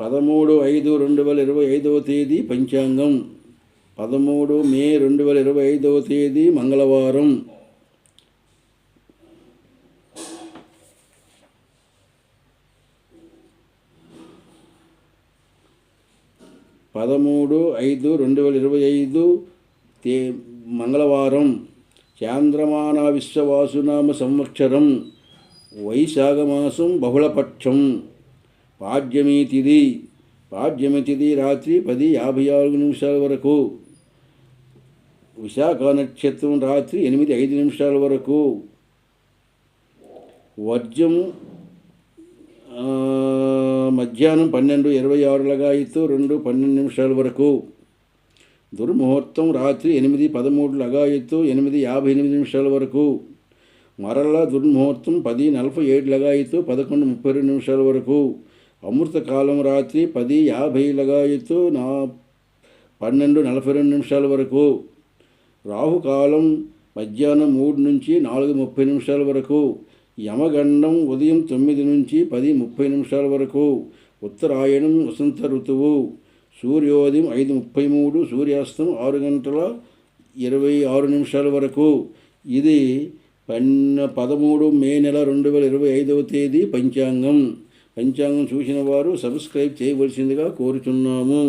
13/5/2025 తేదీ పంచాంగం. 13 మే 2025 తేదీ మంగళవారం. మంగళవారం. చాంద్రమాన విశ్వవాసునామ సంవత్సరం, వైశాఖమాసం, బహుళపక్షం. పాడ్యమి తిథి రాత్రి 10:54 వరకు. విశాఖ నక్షత్రం రాత్రి 8:05 వరకు. వర్జం మధ్యాహ్నం 12:26 లగాయత్తు 2:12 వరకు. దుర్ముహూర్తం రాత్రి 8:13 లగాయత్తు 8:58 వరకు. మరలా దుర్ముహూర్తం 10:47 లగాయత్తు 11:32 వరకు. అమృతకాలం రాత్రి 10:50 లగాయత్తు 12:42 వరకు. రాహుకాలం మధ్యాహ్నం 3 నుంచి 4:30 వరకు. యమగండం ఉదయం 9 నుంచి 10:30 వరకు. ఉత్తరాయణం వసంత ఋతువు. సూర్యోదయం 5:33, సూర్యాస్తం 6:26 వరకు. ఇది 13 మే నెల 2025 తేదీ పంచాంగం. పంచాంగం చూసిన వారు సబ్స్క్రైబ్ చేయవలసిందిగా కోరుచున్నాము.